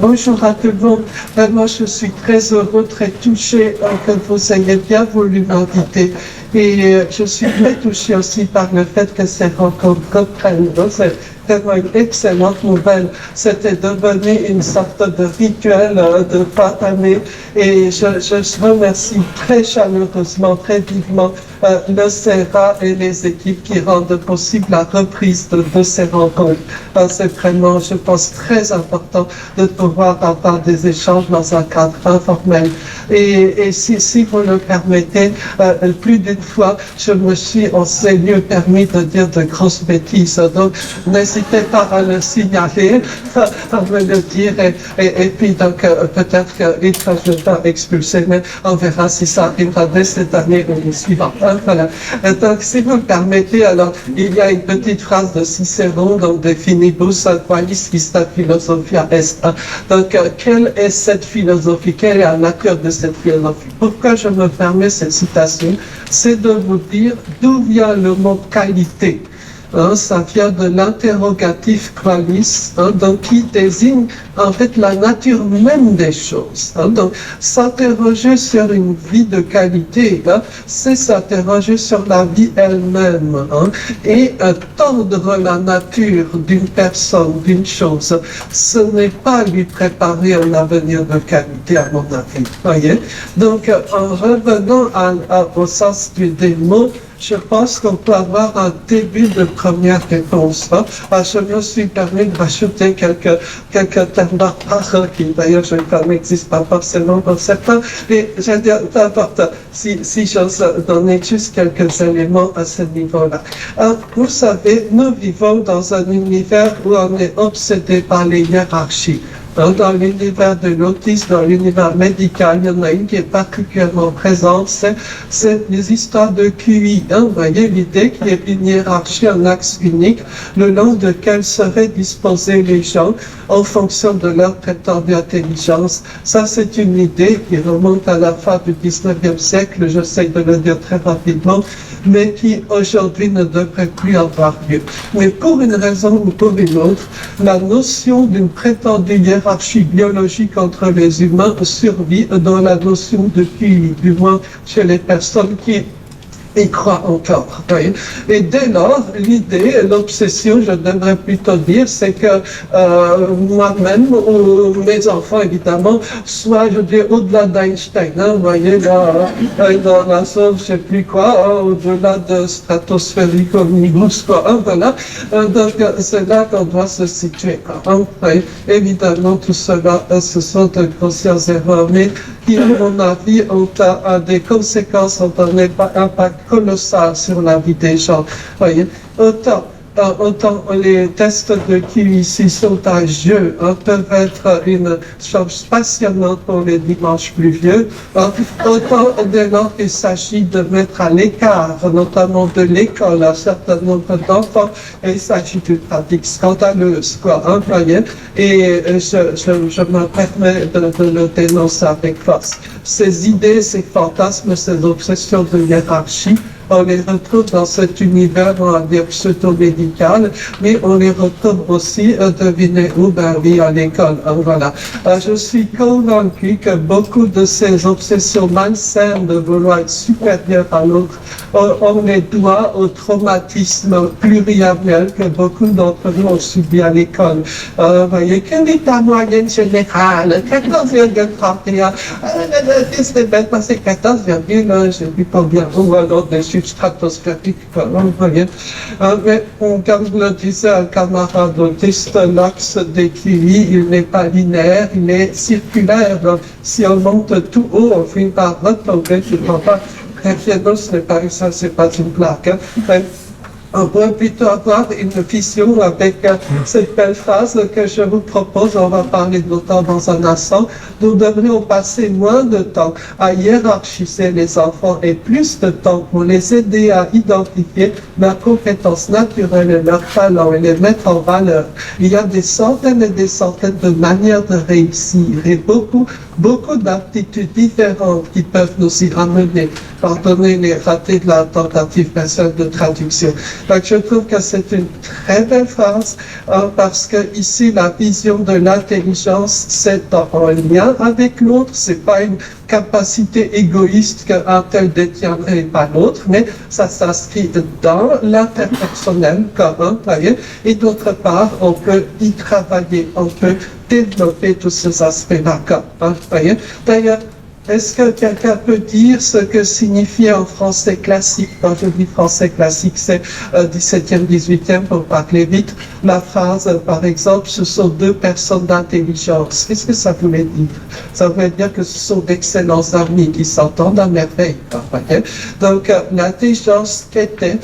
Bonjour à tout le monde. Vraiment, je suis très heureux, très touché que vous ayez bien voulu m'inviter. Et je suis très touché aussi par le fait que ces rencontres reprennent. C'est vraiment une excellente nouvelle. C'était devenu une sorte de rituel de fin d'année. Et je remercie très chaleureusement, très vivement le CERA et les équipes qui rendent possible la reprise de ces rencontres. C'est vraiment, je pense, très important de pouvoir avoir des échanges dans un cadre informel. Et si vous le permettez, plus d'une fois, je me suis en ces lieux permis de dire de grosses bêtises. Donc, n'hésitez pas à le signaler, à me le dire. Et puis, donc, peut-être qu'une fois je vais expulser, mais on verra si ça arrivera dès cette année ou les suivantes. Voilà. Donc, si vous le permettez, alors, il y a une petite phrase de Cicéron, donc, de finibus qualis vista philosophia est. Donc, quelle est cette philosophie? Quelle est la nature de cette philosophie? Pourquoi je me permets cette citation? C'est de vous dire d'où vient le mot qualité. Ça vient de l'interrogatif qualis, donc qui désigne en fait la nature même des choses. Donc, s'interroger sur une vie de qualité, c'est s'interroger sur la vie elle-même, et tendre la nature d'une personne, d'une chose. Ce n'est pas lui préparer un avenir de qualité, à mon avis. Voyez. Donc, en revenant au sens des mots, je pense qu'on peut avoir un début de première réponse. Je me suis permis de rajouter quelques termes d'art qui, d'ailleurs, je crois, n'existent pas forcément pour certains. Mais je veux dire, peu importe, si j'ose donner juste quelques éléments à ce niveau-là. Vous savez, nous vivons dans un univers où on est obsédé par les hiérarchies. Dans l'univers de l'autisme, dans l'univers médical, il y en a une qui est particulièrement présente, c'est les histoires de QI. Vous voyez l'idée qu'il y ait une hiérarchie, un axe unique, le long de quel seraient disposés les gens en fonction de leur prétendue intelligence. Ça, c'est une idée qui remonte à la fin du 19e siècle, j'essaie de le dire très rapidement, mais qui aujourd'hui ne devrait plus avoir lieu. Mais pour une raison ou pour une autre, la notion d'une prétendue hiérarchie biologique entre les humains survit dans la notion de QI, du moins chez les personnes qui y croient encore. Oui. Et dès lors, l'idée, l'obsession, je devrais plutôt dire, c'est que moi-même ou mes enfants, évidemment, soient, je dis, au-delà d'Einstein. Vous voyez, dans la zone, je sais plus quoi, au-delà de stratosphérique omnibus, quoi. Voilà. Donc, c'est là qu'on doit se situer. Oui. Évidemment, tout cela, ce sont de grossières erreurs, mais qui, à mon avis, ont des conséquences, ont un impact colossal sur la vie des gens. Voyez, autant les tests de QI ici sont un jeu, peuvent être une chose passionnante pour les dimanches pluvieux, autant dès lors qu'il s'agit de mettre à l'écart, notamment de l'école, un certain nombre d'enfants, et il s'agit d'une pratique scandaleuse, quoi, voyez, et je me permets de le dénoncer avec force. Ces idées, ces fantasmes, ces obsessions de hiérarchie, on les retrouve dans cet univers, on va dire, pseudo-médical, mais on les retrouve aussi, devinez où, oui, à l'école. Voilà. Je suis convaincu que beaucoup de ces obsessions malsaines de vouloir être supérieur à l'autre, on les doit au traumatisme pluriannuel que beaucoup d'entre nous ont subi à l'école. Voyez, quelle est ta moyenne générale? 14,31. C'est bête, c'est 14,1, je ne sais pas bien, ou alors des chiffres stratosphériques, vous voyez. Mais comme le disait un camarade autiste, l'axe des QI, il n'est pas linéaire, il est circulaire. Donc, si on monte tout haut, on finit par retomber, je ne crois pas. Non, ce n'est pas ça, c'est pas une blague. On pourrait plutôt avoir une vision avec cette belle phrase que je vous propose. On va parler d'autant dans un instant. Nous devrions passer moins de temps à hiérarchiser les enfants et plus de temps pour les aider à identifier leurs compétences naturelles et leurs talents et les mettre en valeur. Il y a des centaines et des centaines de manières de réussir et beaucoup d'aptitudes différentes qui peuvent nous y ramener. Pardonnez les ratés de la tentative personnelle de traduction. Donc je trouve que c'est une très belle phrase parce que ici la vision de l'intelligence c'est en lien avec l'autre, c'est pas une capacité égoïste qu'un tel détiendrait et pas l'autre, mais ça s'inscrit dans l'interpersonnel commun, voyez, et d'autre part, on peut y travailler, on peut développer tous ces aspects-là, voyez. D'ailleurs, est-ce que quelqu'un peut dire ce que signifie en français classique? Quand je dis français classique, c'est 17e, 18e pour parler vite. La phrase, par exemple, ce sont deux personnes d'intelligence. Qu'est-ce que ça voulait dire? Ça voulait dire que ce sont d'excellents amis qui s'entendent à merveille. Donc, l'intelligence qu'était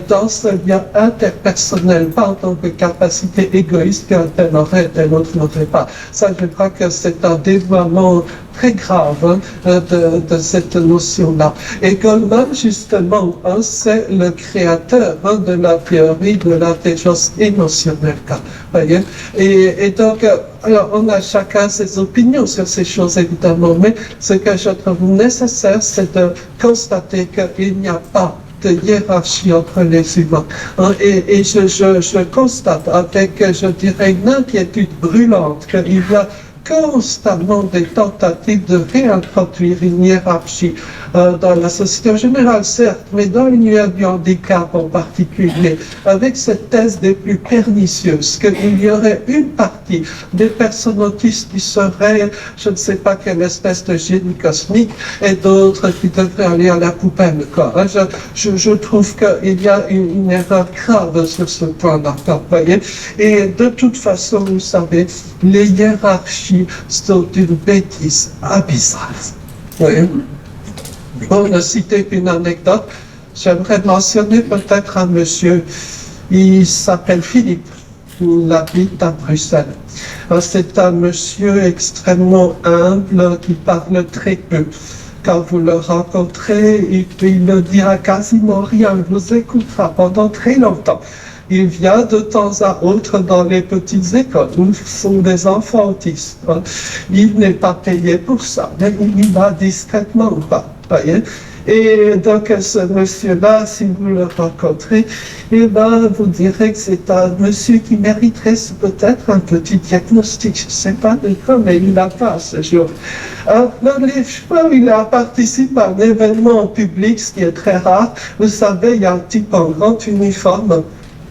dans ce lien interpersonnel, pas en tant que capacité égoïste qu'un tel aurait, tel autre n'aurait pas. Ça, je crois que c'est un dévoiement très grave de cette notion-là. Et Goleman, justement, c'est le créateur de la théorie de l'intelligence émotionnelle. Voyez? Et donc, alors, on a chacun ses opinions sur ces choses, évidemment, mais ce que je trouve nécessaire, c'est de constater qu'il n'y a pas de hiérarchie entre les humains. Et je constate avec, je dirais, une inquiétude brûlante qu'il y a constamment des tentatives de réintroduire une hiérarchie dans la société en général, certes, mais dans l'univers du handicap en particulier, avec cette thèse des plus pernicieuses, qu'il y aurait une partie des personnes autistes qui seraient, je ne sais pas quelle espèce de génie cosmique, et d'autres qui devraient aller à la poubelle, quoi. Je trouve qu'il y a une erreur grave sur ce point-là, vous voyez. Et de toute façon, vous savez, les hiérarchies sont une bêtise abyssale. Oui. Pour ne citer qu'une anecdote, j'aimerais mentionner peut-être un monsieur, il s'appelle Philippe, il habite à Bruxelles. C'est un monsieur extrêmement humble qui parle très peu. Quand vous le rencontrez, il ne dira quasiment rien, il vous écoutera pendant très longtemps. Il vient de temps à autre dans les petites écoles où sont des enfants autistes. Il n'est pas payé pour ça, mais il y va discrètement ou pas. Voyez? Et donc ce monsieur-là, si vous le rencontrez, eh ben, vous direz que c'est un monsieur qui mériterait peut-être un petit diagnostic. Je ne sais pas de quoi, mais il l'a pas ce jour. Il a participé à un événement public, ce qui est très rare. Vous savez, il y a un type en grand uniforme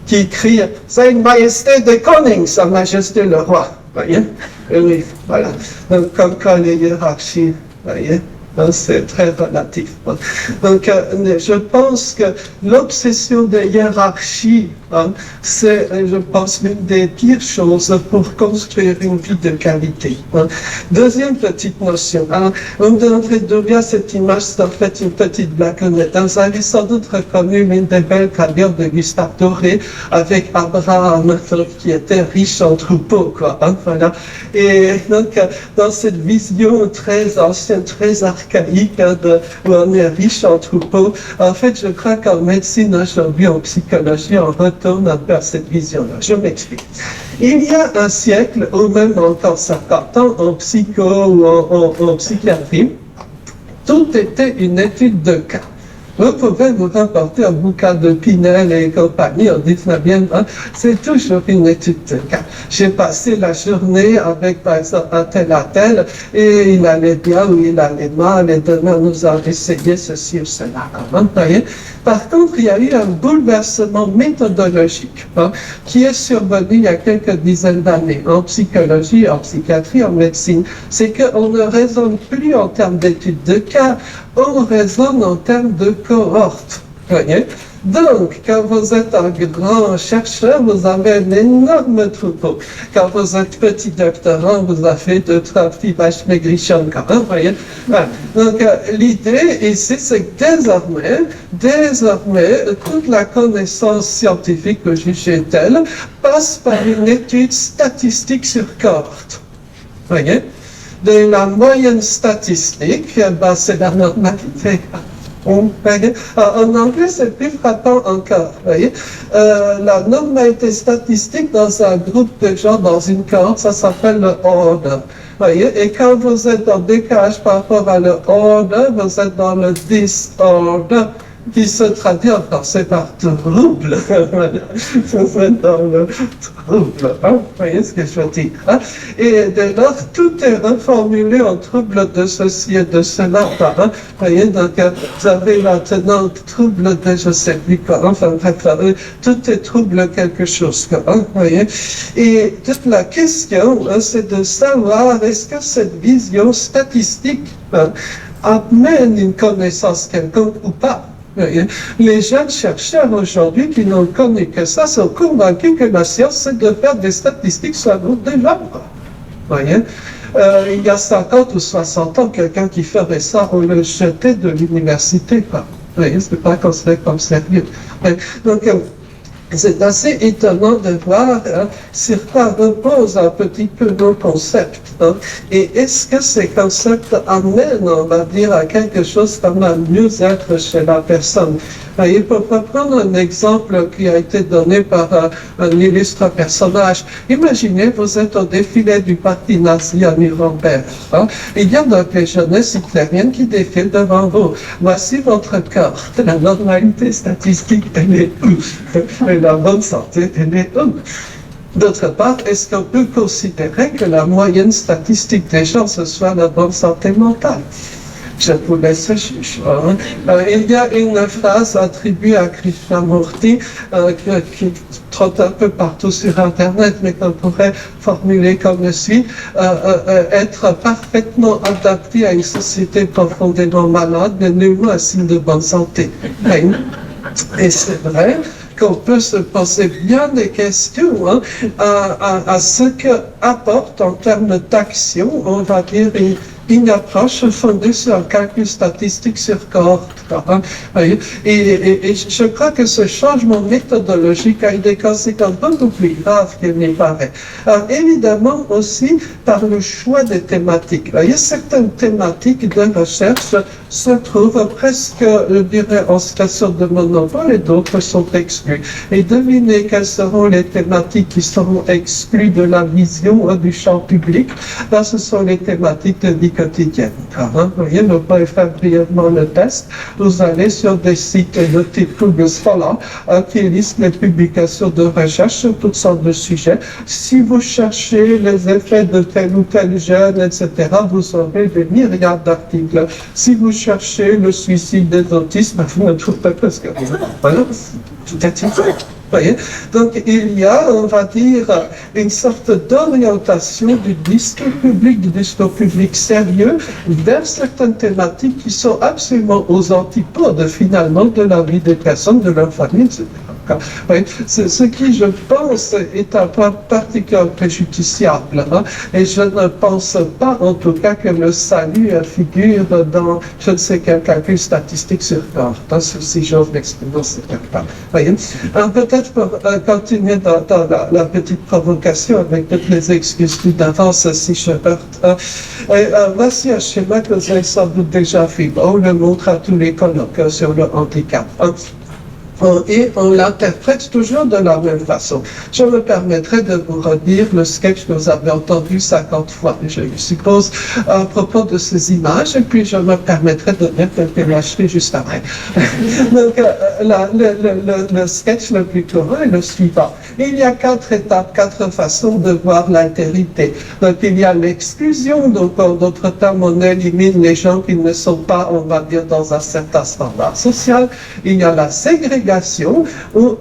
qui crie « C'est une majesté de Koning, sa majesté le roi ». Voyez? Et oui, voilà. Donc, comme quand les hiérarchies, voyez? C'est très relatif. Donc, je pense que l'obsession des hiérarchies, c'est, je pense, l'une des pires choses pour construire une vie de qualité. Deuxième petite notion. Vous me demanderez d'où vient cette image, c'est en fait une petite blagounette. Vous avez sans doute reconnu l'une des belles carrières de Gustave Doré avec Abraham, qui était riche en troupeaux, quoi. Voilà. Et donc, dans cette vision très ancienne, très archaïque, où on est riche en troupeaux. En fait, je crois qu'en médecine aujourd'hui, en psychologie, on retourne un peu à cette vision-là. Je m'explique. Il y a un siècle, ou même encore 50 ans, en psycho ou en psychiatrie, tout était une étude de cas. Vous pouvez vous rapporter un bouquin de Pinel et compagnie en 19e, c'est toujours une étude de cas. J'ai passé la journée avec, par exemple, un tel à tel, et il allait bien ou il allait mal, et demain nous avons essayé ceci ou cela. Voyez. Par contre, il y a eu un bouleversement méthodologique qui est survenu il y a quelques dizaines d'années en psychologie, en psychiatrie, en médecine. C'est qu'on ne raisonne plus en termes d'études de cas, on raisonne en termes de cohorte. Voyez? Donc, quand vous êtes un grand chercheur, vous avez un énorme troupeau. Quand vous êtes petit doctorant, vous avez 2-3 petits vaches maigrichonnes quand même, voyez. Voilà. Donc, l'idée ici, c'est que désormais, toute la connaissance scientifique, que jugez telle, passe par une étude statistique sur cohorte. Voyez? De la moyenne statistique, c'est la normalité. En anglais, c'est plus frappant encore. Voyez, la normalité statistique dans un groupe de gens, dans une cohorte, ça s'appelle le order. Voyez, et quand vous êtes en décalage par rapport à le order, vous êtes dans le disorder. qui se traduit en français par trouble. Voilà. Vous êtes dans le trouble. Hein? Vous voyez ce que je veux dire? Hein? Et dès lors, tout est reformulé en trouble de ceci et de cela. Hein? Vous voyez, donc vous avez maintenant trouble de je sais plus quoi. Enfin bref, tout est trouble quelque chose. Hein? Vous voyez? Et toute la question, hein, c'est de savoir est-ce que cette vision statistique amène une connaissance quelconque ou pas. Les jeunes chercheurs aujourd'hui qui n'ont connu que ça sont convaincus que la science c'est de faire des statistiques sur un groupe de gens. Voyez? Il y a 50 ou 60 ans, quelqu'un qui ferait ça, on le jetait de l'université. Vous voyez, c'est pas considéré comme sérieux. Donc, c'est assez étonnant de voir sur quoi repose un petit peu nos concepts. Hein, et est-ce que ces concepts amènent, on va dire, à quelque chose comme un mieux-être chez la personne? Il faut prendre un exemple qui a été donné par un illustre personnage. Imaginez, vous êtes au défilé du parti nazi à Nuremberg. Hein, il y a donc les jeunesses hitlériennes qui défilent devant vous. Voici votre corps. La normalité statistique, elle est où? Et la bonne santé, elle est où? D'autre part, est-ce qu'on peut considérer que la moyenne statistique des gens, ce soit la bonne santé mentale? Je vous laisse juger. Il y a une phrase attribuée à Krishnamurti qui trotte un peu partout sur Internet, mais qu'on pourrait formuler comme suit être parfaitement adapté à une société profondément malade n'est nullement un signe de bonne santé. Et c'est vrai qu'on peut se poser bien des questions hein, à ce que apporte en termes d'action, on va dire, une approche fondée sur un calcul statistique sur cohorte. Hein, et je crois que ce changement méthodologique a eu des conséquences beaucoup plus graves qu'il n'y paraît. Alors, évidemment aussi par le choix des thématiques. Il y a certaines thématiques de recherche se trouvent presque, je dirais, en situation de monopole et d'autres sont exclues. Et devinez quelles seront les thématiques qui seront exclues de la vision du champ public. Là, ce sont les thématiques de vie quotidienne. Hein, vous voyez, nous pouvons faire brièvement le test. Vous allez sur des sites de type Google Scholar qui listent les publications de recherche sur toutes sortes de sujets. Si vous cherchez les effets de tel ou tel gène, etc., vous aurez des myriades d'articles. Si vous cherchez le suicide des autistes, vous ne trouverez pas ce que voilà, tout est fait. Voyez? Donc il y a, on va dire, une sorte d'orientation du discours public sérieux vers certaines thématiques qui sont absolument aux antipodes finalement de la vie des personnes, de leur famille, etc. Ce qui, je pense, est un point particulièrement préjudiciable. Hein? Et je ne pense pas, en tout cas, que le salut figure dans, je ne sais quel calcul statistique sur corps. Si j'ose l'exprimer, c'est pas. Alors peut-être pour continuer dans la petite provocation avec toutes les excuses d'avance si je heurte. Voici un schéma que vous avez sans doute déjà vu. On le montre à tous les colloques sur le handicap. Et on l'interprète toujours de la même façon. Je me permettrai de vous redire le sketch que vous avez entendu 50 fois, je suppose, à propos de ces images, et puis je me permettrai de mettre le PHP juste après. Donc, le sketch le plus courant est le suivant. Il y a 4 étapes, 4 façons de voir l'altérité. Donc, il y a l'exclusion, donc en d'autres termes, on élimine les gens qui ne sont pas, on va dire, dans un certain standard social. Il y a la ségrégation, où,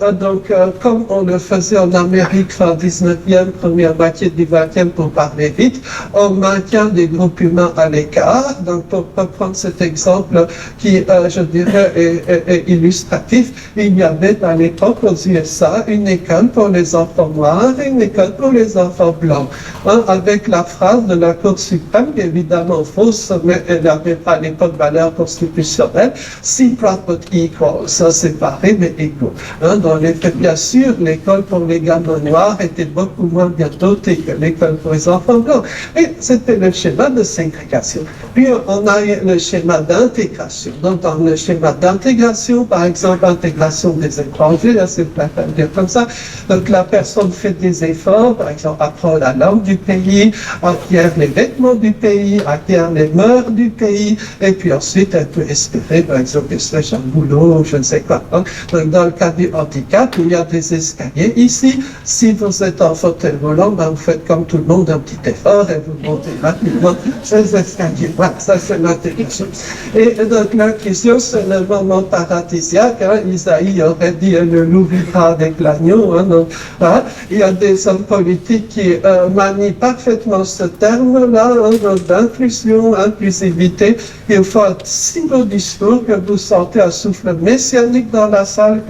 comme on le faisait en Amérique fin 19e, première moitié du 20e pour parler vite, on maintient des groupes humains à l'écart. Donc, pour reprendre cet exemple qui, je dirais, est illustratif, il y avait à l'époque aux USA une école pour les enfants noirs et une école pour les enfants blancs. Hein, avec la phrase de la Cour suprême, qui est évidemment fausse, mais elle n'avait pas à l'époque valeur constitutionnelle, see profit equals, ça séparé, distingués mais égaux. Dans les faits, bien sûr, l'école pour les gamins noirs était beaucoup moins bien dotée que l'école pour les enfants blancs. Et c'était le schéma de ségrégation. Puis on a le schéma d'intégration. Donc dans le schéma d'intégration, par exemple, intégration des étrangers, c'est pas à dire comme ça. Donc la personne fait des efforts, par exemple, apprend la langue du pays, acquiert les vêtements du pays, acquiert les mœurs du pays, et puis ensuite elle peut espérer, par exemple, qu'elle se lèche un boulot, je ne sais quoi. Donc dans le cas du handicap, il y a des escaliers. Ici, si vous êtes en fauteuil volant, vous faites comme tout le monde un petit effort et vous montez rapidement ces escaliers. Voilà, ça c'est l'intégration. Et donc l'inclusion, c'est le moment paradisiaque. Isaïe aurait dit le loup vivra avec l'agneau. Donc, voilà. Il y a des hommes politiques qui manient parfaitement ce terme-là, d'inclusion, inclusivité. Il faut un si beau discours que vous sentez un souffle messianique dans la salle.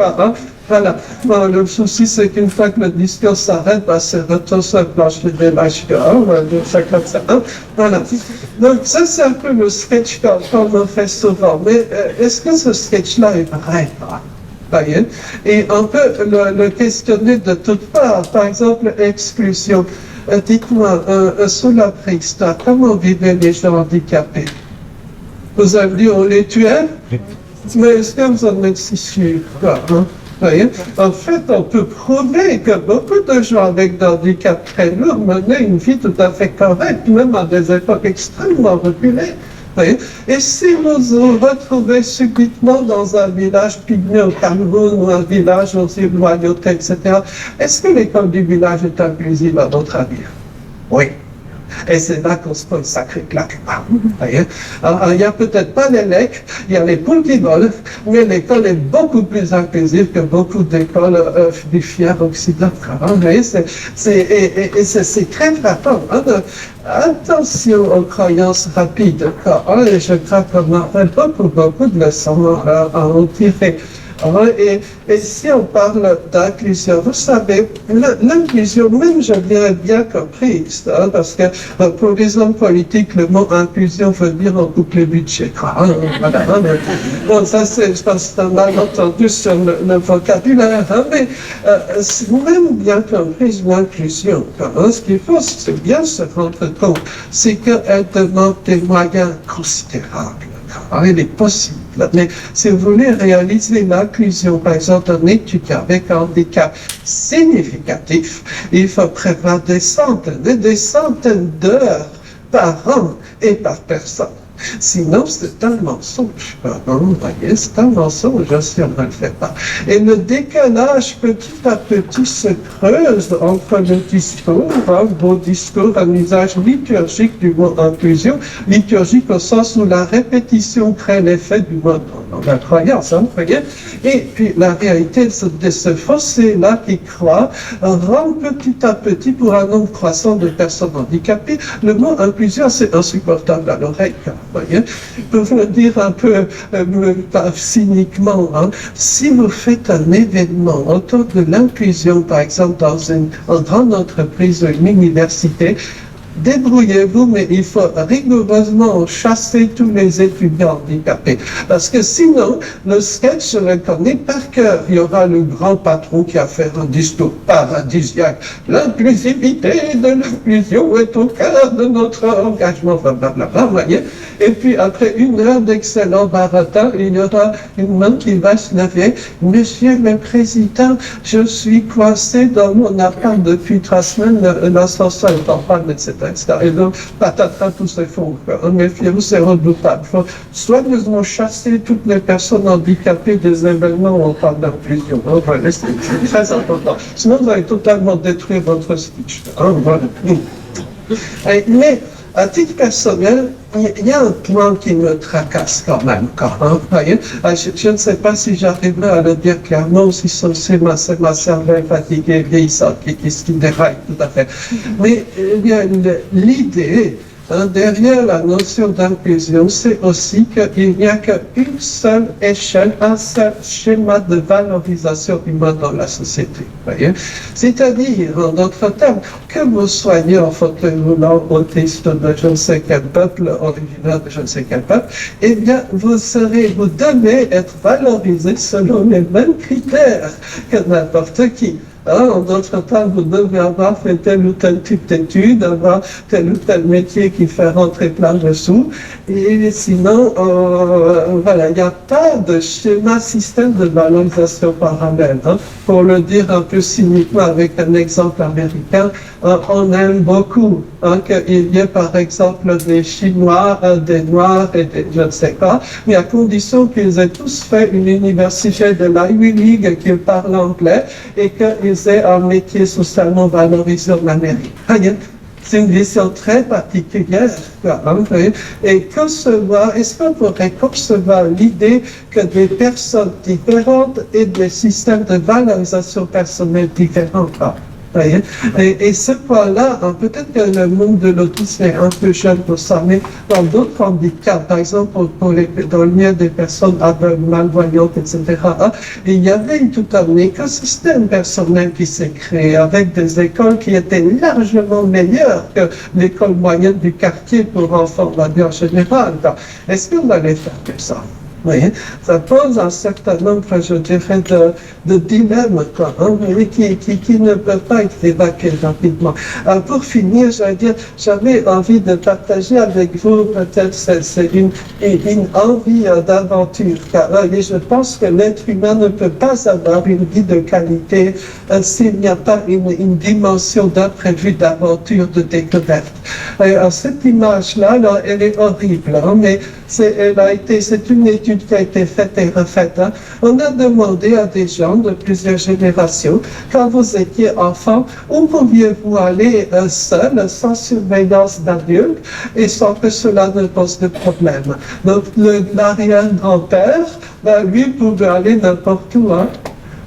Voilà. Bon, le souci, c'est qu'une fois que le discours s'arrête, c'est retour sur le plancher des matchs dehors, ça comme ça. Voilà. Donc, ça, c'est un peu le sketch qu'on me fait souvent. Mais est-ce que ce sketch-là est vrai? Voyez? Et on peut le questionner de toutes parts. Par exemple, exclusion. Dites-moi, sous la préhistoire, comment vivaient les gens handicapés? Vous avez dit, on les tuait? Mais est-ce que vous en êtes si sûr? Voyez? En fait, on peut prouver que beaucoup de gens avec des handicaps très lourds menaient une vie tout à fait correcte, même à des époques extrêmement reculées. Voyez? Et si vous vous retrouvez subitement dans un village pygmée au Cameroun ou un village aux îles Loyauté, etc., est-ce que l'école du village est inclusive à votre avis? Oui. Et c'est là qu'on se pose sacré claque. Alors, il n'y a peut-être pas les lecs, il y a les poules qui volent, mais l'école est beaucoup plus inclusive que beaucoup d'écoles du fier occident. C'est très frappant. Attention aux croyances rapides. Et je crois qu'on en fait beaucoup de leçons à en tirer. Et si on parle d'inclusion, vous savez, l'inclusion, même je dirais bien comprise, parce que pour les hommes politiques, le mot inclusion veut dire on coupe les budgets. Voilà, bon, ça c'est, je pense, un malentendu sur le vocabulaire, mais même bien comprise l'inclusion, ce qu'il faut c'est bien se rendre compte, c'est qu'elle demande des moyens considérables. Il est possible. Mais si vous voulez réaliser l'inclusion, par exemple, d'un étudiant avec un handicap significatif, il faut prévoir des centaines et des centaines d'heures par an et par personne. Sinon, c'est un mensonge. Vous voyez, c'est un mensonge si on ne le fait pas. Et le décalage petit à petit se creuse entre le discours, vos discours, un usage liturgique du mot inclusion, liturgique au sens où la répétition crée l'effet du mot dans la croyance, vous voyez. Et puis la réalité de ce fossé-là qui croît rend petit à petit, pour un nombre croissant de personnes handicapées, le mot inclusion, c'est insupportable à l'oreille. Voyez, pour vous le dire un peu cyniquement, si vous faites un événement autour de l'inclusion, par exemple dans une grande entreprise ou une université, débrouillez-vous, mais il faut rigoureusement chasser tous les étudiants handicapés. Parce que sinon, le sketch se reconnaît par cœur. Il y aura le grand patron qui a fait un discours paradisiaque. L'inclusivité de l'inclusion est au cœur de notre engagement, blablabla, voyez. Et puis, après une heure d'excellent baratin, il y aura une main qui va se lever. Monsieur le Président, je suis coincé dans mon appart depuis 3 semaines, l'ascenseur est en panne, etc. Et donc, patatras, tout s'effondre. Méfiez-vous, c'est redoutable. Il faut soigneusement chasser toutes les personnes handicapées des événements où on parle d'inclusion. Voilà, c'est très important. Sinon, vous allez totalement détruire votre speech. Voilà. Mais, à titre personnel, il y a un point qui me tracasse quand même. Voyez? Je ne sais pas si j'arriverai à le dire clairement, si c'est ma cervelle fatiguée, vieillissante, qui déraille tout à fait. Mais il y a l'idée derrière la notion d'inclusion, c'est aussi qu'il n'y a qu'une seule échelle, un seul schéma de valorisation humaine dans la société. Voyez? C'est-à-dire, en d'autres termes, que vous soyez en fauteuil roulant, autiste de je ne sais quel peuple, originaire de je ne sais quel peuple, eh bien, vous devez être valorisé selon les mêmes critères que n'importe qui. En d'autres termes, vous devez avoir fait tel ou tel type d'études, avoir tel ou tel métier qui fait rentrer plein de sous. Et sinon, voilà, il n'y a pas de schéma, système de valorisation parallèle. Pour le dire un peu cyniquement avec un exemple américain, on aime beaucoup qu'il y ait par exemple des Chinois, des Noirs et des je ne sais quoi, mais à condition qu'ils aient tous fait une université de l'Ivy League, qu'ils parlent anglais et qu'ils aient un métier socialement valorisé en Amérique. C'est une vision très particulière. Et concevoir, est-ce qu'on pourrait concevoir l'idée que des personnes différentes aient des systèmes de valorisation personnelle différents? Et ce point-là, peut-être que le monde de l'autisme est un peu jeune pour ça, mais dans d'autres handicaps, par exemple dans le milieu des personnes aveugles, malvoyantes, etc., il y avait tout un écosystème personnel qui s'est créé avec des écoles qui étaient largement meilleures que l'école moyenne du quartier pour enfants, on va dire en général. Est-ce qu'on allait faire que ça? Oui, ça pose un certain nombre, je dirais, de dilemmes, qui ne peuvent pas être évacués rapidement. Pour finir, j'avais envie de partager avec vous, peut-être, c'est une envie d'aventure, car je pense que l'être humain ne peut pas avoir une vie de qualité s'il n'y a pas une dimension d'imprévu, d'aventure, de découverte. Cette image-là, elle est horrible, mais c'est une étude qui a été faite et refaite. On a demandé à des gens de plusieurs générations, quand vous étiez enfant, où pouviez-vous aller seul, sans surveillance d'adultes, et sans que cela ne pose de problème. Donc, l'arrière-grand-père, lui pouvait aller n'importe où.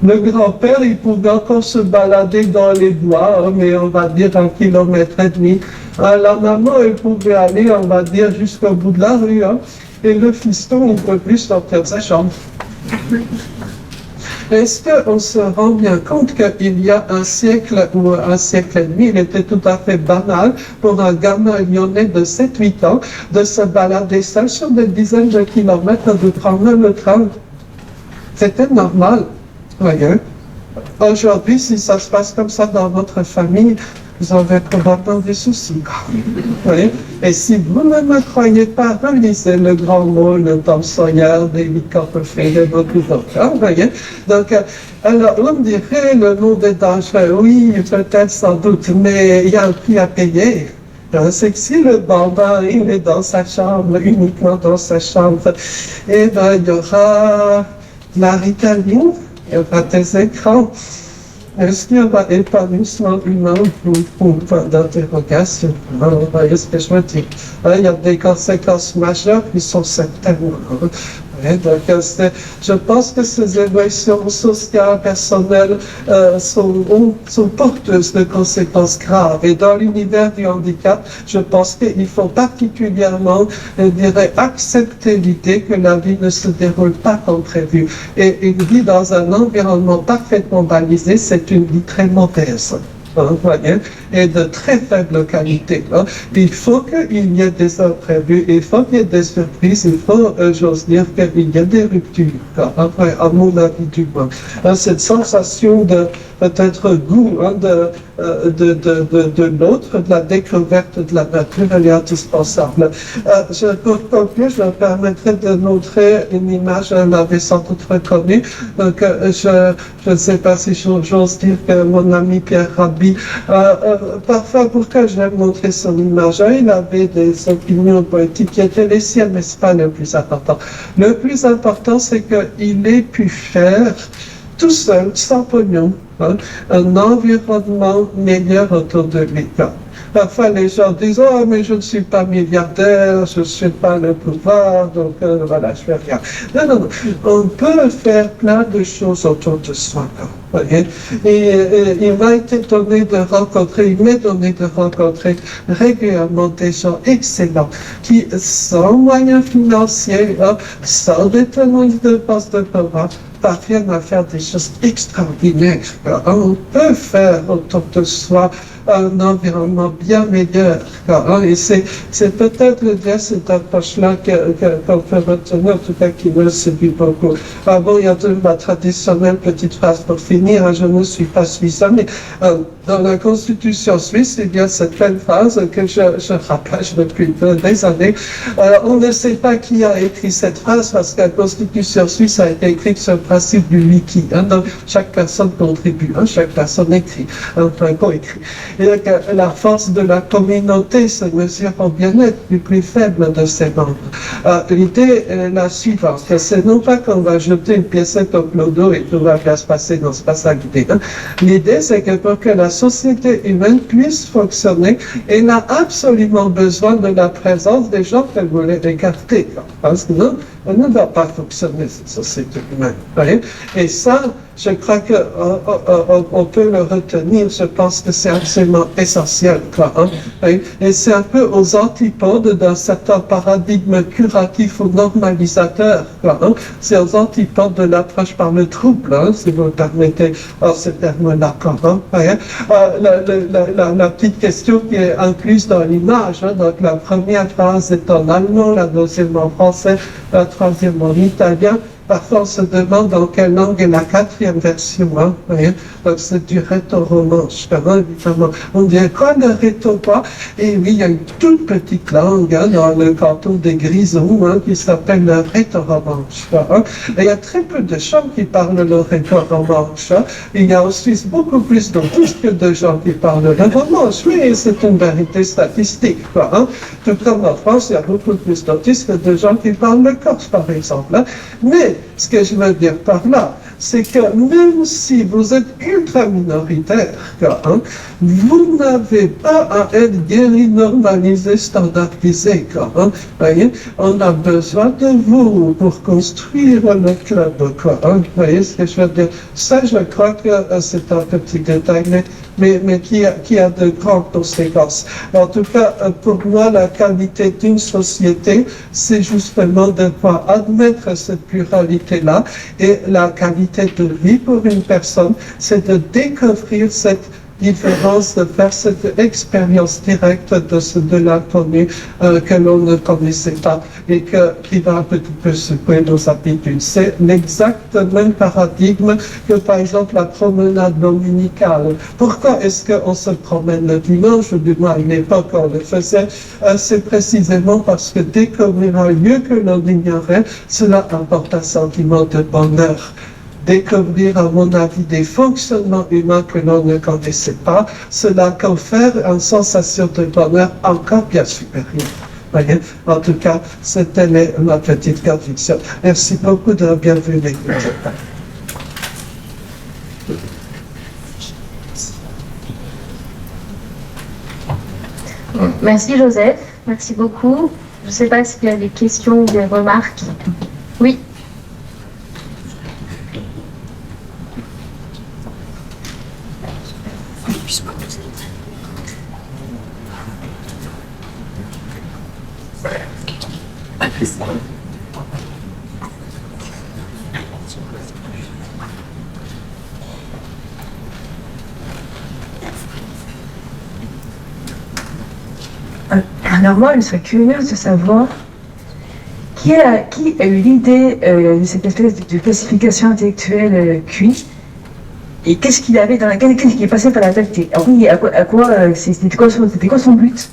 Le grand-père, il pouvait encore se balader dans les bois, mais on va dire 1,5 kilomètre. La maman, elle pouvait aller, on va dire, jusqu'au bout de la rue. Et le fiston, il ne peut plus sortir de sa chambre. Est-ce qu'on se rend bien compte qu'il y a un siècle ou un siècle et demi, il était tout à fait banal pour un gamin lyonnais de 7-8 ans de se balader seul sur des dizaines de kilomètres, de prendre le train? C'était normal. Voyez. Aujourd'hui, si ça se passe comme ça dans votre famille, vous avez probablement des soucis. Oui. Et si vous ne me croyez pas, relisez le grand mot, le Tom Sawyer, David Copperfield et beaucoup d'autres. Voyez. Donc, alors, on me dirait, le monde est dangereux. Oui, peut-être, sans doute, mais il y a un prix à payer. C'est que si le bambin, il est dans sa chambre, uniquement dans sa chambre, eh bien, il y aura la Ritaline, il y aura des écrans. Est-ce qu'il y aura épanouissement humain pour point d'interrogation? Vous voyez ce que je veux dire? Il y a des conséquences majeures qui sont certaines. Donc, je pense que ces évolutions sociales, personnelles, sont porteuses de conséquences graves. Et dans l'univers du handicap, je pense qu'il faut particulièrement, je dirais, accepter l'idée que la vie ne se déroule pas comme prévu. Et une vie dans un environnement parfaitement balisé, c'est une vie très mauvaise. Et de très faible qualité. Il faut qu'il y ait des imprévus, il faut qu'il y ait des surprises, il faut, j'ose dire, qu'il y ait des ruptures, à mon avis du moins. Cette sensation de peut-être goût de l'autre, de la découverte de la nature, elle est indispensable. Pour conclure, je me permettrai de montrer une image, elle l'avait sans doute reconnue. Donc, je ne sais pas si j'ose dire que mon ami Pierre Rabhi, parfois, pourquoi j'aime montrer son image? Il avait des opinions politiques qui étaient les siennes, mais ce n'est pas le plus important. Le plus important, c'est qu'il ait pu faire tout seul, sans pognon, un environnement meilleur autour de lui. Parfois, les gens disent, oh, mais je ne suis pas milliardaire, je ne suis pas le pouvoir, donc voilà, je fais rien. Non, non, non. On peut faire plein de choses autour de soi. Voyez? Et il m'a été donné de rencontrer, il m'est donné de rencontrer régulièrement des gens excellents qui, sans moyens financiers, sans détenir de poste de pouvoir, parviennent à faire des choses extraordinaires. On peut faire autour de soi un environnement bien meilleur. Et c'est peut-être cette approche-là qu'on peut retenir, en tout cas qui me séduit beaucoup. Bon, il y a ma traditionnelle petite phrase pour finir, je ne suis pas suisse, mais dans la Constitution suisse, il y a cette belle phrase que je rappelle depuis des années. On ne sait pas qui a écrit cette phrase parce que la Constitution suisse a été écrite sur le principe du wiki. Donc chaque personne contribue, chaque personne écrit, enfin coécrit. Et donc, la force de la communauté se mesure au bien-être du plus faible de ses membres. L'idée est la suivante, c'est non pas qu'on va jeter une piécette au clodo et tout va bien se passer, non, c'est pas ça l'idée. L'idée, c'est que pour que la société humaine puisse fonctionner, elle a absolument besoin de la présence des gens qu'elle voulait écarter. Parce que non, elle ne va pas fonctionner, cette société humaine. Voyez? Et ça, je crois qu'on peut le retenir, je pense que c'est absolument essentiel. Et c'est un peu aux antipodes d'un certain paradigme curatif ou normalisateur. C'est aux antipodes de l'approche par le trouble, si vous permettez ce terme-là. La petite question qui est incluse dans l'image, donc la première phrase est en allemand, la deuxième en français, la troisième en italien. Parfois, on se demande dans quelle langue est la quatrième version. Donc, c'est du rhétoromanche, évidemment. On dit quoi le rhéto quoi? Et oui, il y a une toute petite langue dans le canton des Grisons qui s'appelle le rhétoromanche. Et il y a très peu de gens qui parlent le rhétoromanche. Il y a en Suisse beaucoup plus d'autistes que de gens qui parlent le romanche. Oui, c'est une vérité statistique. Tout comme en France, il y a beaucoup plus d'autistes que de gens qui parlent le corse, par exemple. Mais ce que je veux dire par là, c'est que même si vous êtes ultra minoritaire, vous n'avez pas à être guéri, normalisé, standardisé. Voyez, on a besoin de vous pour construire le club. Vous voyez ce que je veux dire? Ça, je crois que c'est un petit détail, mais qui a de grandes conséquences. En tout cas, pour moi, la qualité d'une société, c'est justement de pouvoir admettre cette pluralité-là, et la qualité de vie pour une personne, c'est de découvrir cette différence, de faire cette expérience directe de l'inconnu que l'on ne connaissait pas et qui va un petit peu secouer nos habitudes. C'est l'exact même paradigme que par exemple la promenade dominicale. Pourquoi est-ce qu'on se promène le dimanche, ou du moins à une époque on le faisait? C'est précisément parce que découvrir un lieu que l'on ignorait, cela apporte un sentiment de bonheur. Découvrir, à mon avis, des fonctionnements humains que l'on ne connaissait pas, cela confère une sensation de bonheur encore bien supérieure. Voyez? En tout cas, c'était ma petite conviction. Merci beaucoup de bien venu m'écouter. Merci Joseph, merci beaucoup. Je ne sais pas s'il y a des questions ou des remarques. Oui. Alors moi, je serais curieuse de savoir qui a eu l'idée de cette espèce de classification intellectuelle QI, et qu'est-ce qu'il avait dans laquelle, qu'est-ce qui est passé par la tête, oui, c'était quoi son but?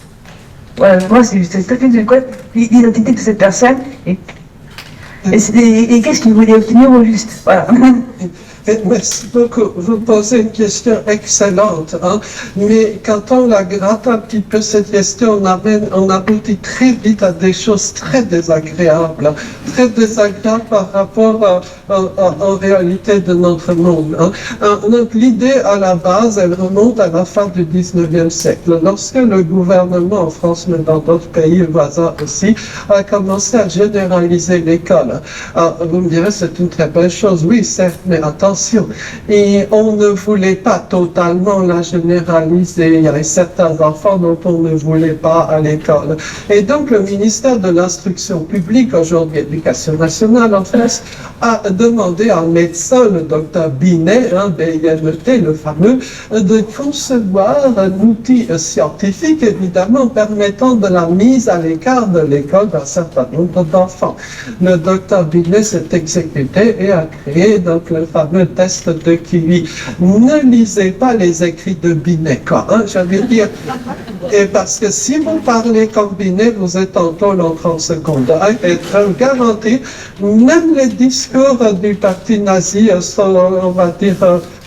Voilà, moi, c'est tout à fait de quoi l'identité de cette personne, et qu'est-ce qu'il voulait obtenir au juste, voilà. Et merci beaucoup. Vous posez une question excellente, hein? Mais quand on la gratte un petit peu cette question, on aboutit très vite à des choses très désagréables par rapport aux réalités de notre monde. Hein? Donc l'idée à la base, elle remonte à la fin du 19e siècle, lorsque le gouvernement en France, mais dans d'autres pays voisins aussi, a commencé à généraliser l'école. Vous me direz, c'est une très belle chose, oui, certes, mais attention. Et on ne voulait pas totalement la généraliser. Il y avait certains enfants dont on ne voulait pas à l'école. Et donc, le ministère de l'Instruction publique, aujourd'hui Éducation nationale en France, a demandé à un médecin, le docteur Binet, BINET, le fameux, de concevoir un outil scientifique, évidemment, permettant de la mise à l'écart de l'école d'un certain nombre d'enfants. Le docteur Binet s'est exécuté et a créé donc le fameux test de Kiwi. Ne lisez pas les écrits de Binet, quoi, hein, j'allais dire. Et parce que si vous parlez comme Binet, vous êtes en tôle en 30 secondes. Hein, et garanti, même les discours du parti nazi sont, on va dire,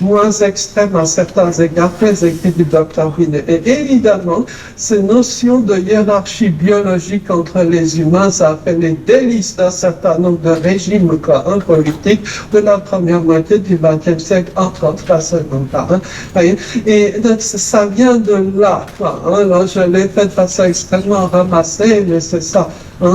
moins extrêmes à certains égards que les écrits du docteur Binet. Et évidemment, ces notions de hiérarchie biologique entre les humains, ça a fait les délices d'un certain nombre de régimes politiques de la première moitié du XXe siècle, entre autres la seconde part. Hein. Et donc, ça vient de là. Quoi, hein. Alors, je l'ai fait de façon extrêmement ramassée, mais c'est ça.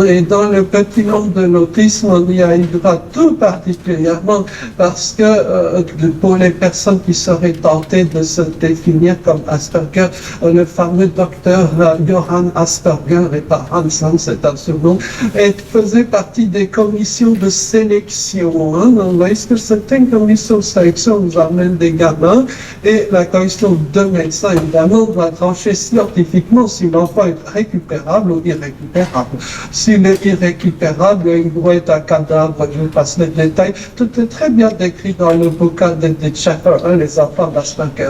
Et dans le petit monde de l'autisme, on y a eu droit tout particulièrement parce que pour les personnes qui seraient tentées de se définir comme Asperger, le fameux docteur Johann Asperger, et pas Hansen, c'est un surnom, faisait partie des commissions de sélection. Hein. Vous voyez ce que c'était une commission de sélection, vous amène des gamins, et la commission de médecins, évidemment, doit trancher scientifiquement si l'enfant est récupérable ou irrécupérable. S'il est irrécupérable, il doit être un cadavre, je passe les détails. Tout est très bien décrit dans le bouquin de Schaeffer, hein, les enfants d'Asperger.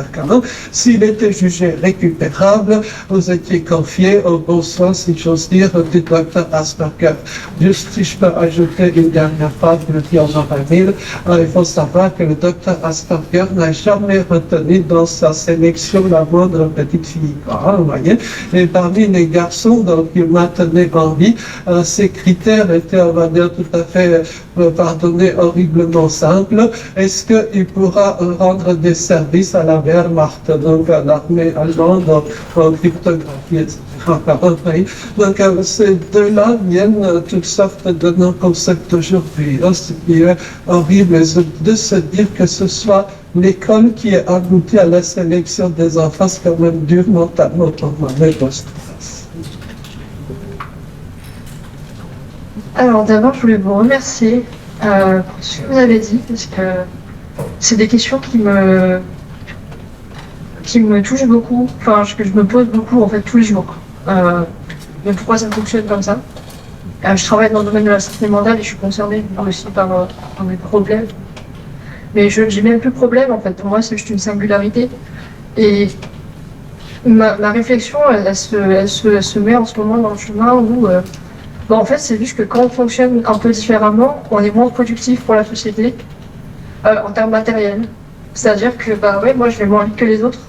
S'il était jugé récupérable, vous étiez confié aux bons soins, si j'ose dire, du docteur Asperger. Juste si je peux ajouter une dernière phrase, je le dis en aura mille, il faut savoir que le docteur Asperger n'a jamais retenu dans sa sélection la moindre petite fille. Hein, vous voyez. Et parmi les garçons, donc, il maintenait en vie, ces critères étaient, on va dire, tout à fait, pardonnez, horriblement simples. Est-ce qu'il pourra rendre des services à la Wehrmacht, donc à l'armée allemande, en cryptographie, etc. Donc, ces deux-là viennent toutes sortes de nos concepts aujourd'hui. Ce qui est horrible, de se dire que ce soit l'école qui est aboutie à la sélection des enfants, c'est quand même dur mentalement pour moi. Alors d'abord, je voulais vous remercier pour ce que vous avez dit, parce que c'est des questions qui me touchent beaucoup, enfin que je me pose beaucoup en fait tous les jours. Mais pourquoi ça fonctionne comme ça? Je travaille dans le domaine de la santé mentale et je suis concernée aussi par des problèmes. Mais j'ai même plus de problème en fait, pour moi c'est juste une singularité. Et ma réflexion, elle se met en ce moment dans le chemin où en fait, c'est juste que quand on fonctionne un peu différemment, on est moins productif pour la société en termes matériels. C'est-à-dire que, moi, je vais moins vite que les autres,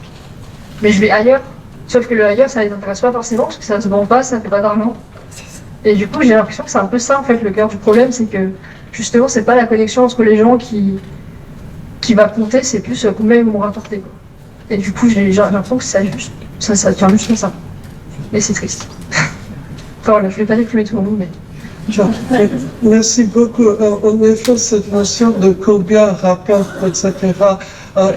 mais je vais ailleurs. Sauf que le ailleurs, ça les intéresse pas forcément, parce que ça se vend pas, ça fait pas d'argent. Et du coup, j'ai l'impression que c'est un peu ça, en fait, le cœur du problème, c'est que, justement, c'est pas la connexion entre les gens qui va compter, c'est plus combien ils vont rapporter, quoi. Et du coup, j'ai l'impression que ça tient juste comme ça. Mais c'est triste. Enfin, voilà, je ne vais pas déprimer tout le monde, mais... Merci beaucoup. En effet, cette notion de combien rapporte, etc.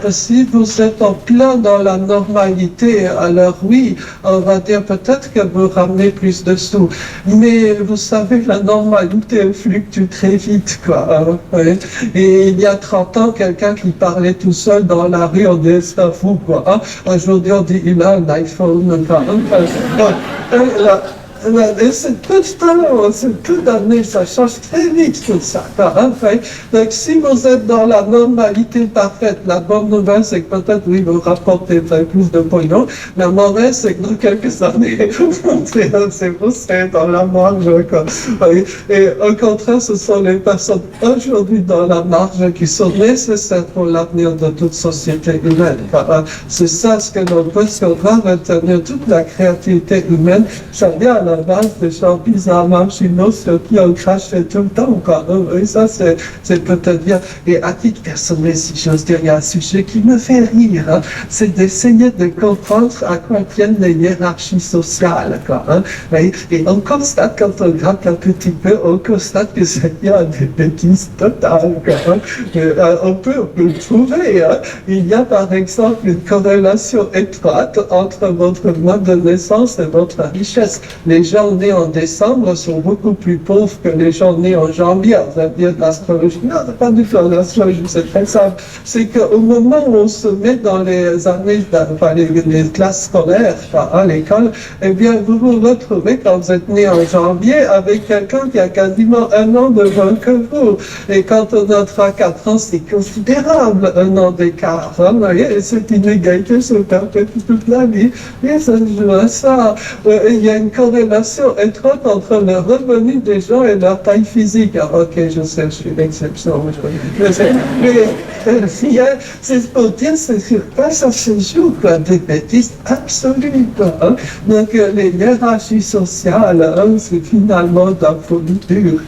Si vous êtes en plein dans la normalité, alors oui, on va dire peut-être que vous ramenez plus de sous. Mais vous savez, la normalité elle fluctue très vite, quoi. Ouais. Et il y a 30 ans, quelqu'un qui parlait tout seul dans la rue, on dit c'est un fou, quoi. Aujourd'hui, on dit il a un iPhone. Et c'est peu de temps, c'est peu d'années, ça change très vite tout ça. Enfin, donc si vous êtes dans la normalité parfaite, la bonne nouvelle, c'est que peut-être oui, vous rapportez plus de pognon. La mauvaise, c'est que dans quelques années, vous serez dans la marge. Et au contraire, ce sont les personnes aujourd'hui dans la marge qui sont nécessaires pour l'avenir de toute société humaine. C'est ça ce que l'on peut, ce qu'on doit retenir, toute la créativité humaine, ça vient à la base des gens bizarrement chinois sur qui on crache tout le temps. Et ça, c'est peut-être bien. Et à titre personnel, si j'ose dire, il y a un sujet qui me fait rire, c'est d'essayer de comprendre à quoi tiennent les hiérarchies sociales. Et on constate, quand on gratte un petit peu, on constate que c'est bien des bêtises totales. On peut le trouver. Il y a par exemple une corrélation étroite entre votre mode de naissance et votre richesse. Les gens nés en décembre sont beaucoup plus pauvres que les gens nés en janvier. Vous allez dire de l'astrologie. Non, c'est pas du tout de l'astrologie, c'est très simple. C'est qu'au moment où on se met dans les années, les classes scolaires, à l'école, eh bien, vous vous retrouvez quand vous êtes né en janvier avec quelqu'un qui a quasiment un an de moins que vous. Et quand on a 3-4 ans, c'est considérable, un an d'écart. Et cette inégalité se perpétue toute la vie. Et ça joue à ça. Il y a une corrélation étroite entre le revenu des gens et leur taille physique. Ok, je sais, je suis l'exception. Mais c'est pour dire, c'est sur quoi ça se joue, des bêtises absolues. Donc, les hiérarchies sociales, c'est finalement de la folie dure.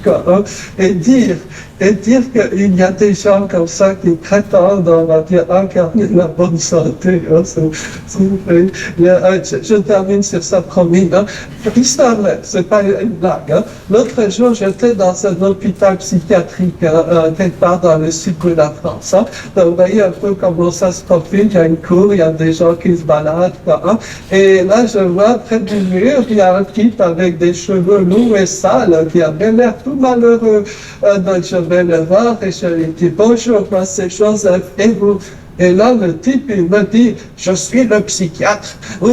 Et dire qu'il y a des gens comme ça qui prétendent, on va dire, incarner la bonne santé. Je termine sur ça, promis. Histoire, c'est pas une blague. L'autre jour, j'étais dans un hôpital psychiatrique, quelque part dans le sud de la France. Donc, vous voyez un peu comment ça se profile. Il y a une cour, il y a des gens qui se baladent. Et là, je vois près du mur, il y a un type avec des cheveux lourds et sales qui avait l'air tout malheureux. Donc, je vais le voir et je lui dis bonjour, moi c'est Joseph, et vous? Et là, le type, il me dit, je suis le psychiatre. Mais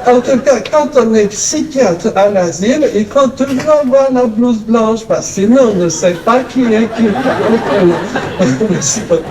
en tout cas, quand on est psychiatre à l'asile, il faut toujours avoir la blouse blanche, parce que sinon, on ne sait pas qui est qui. Merci beaucoup.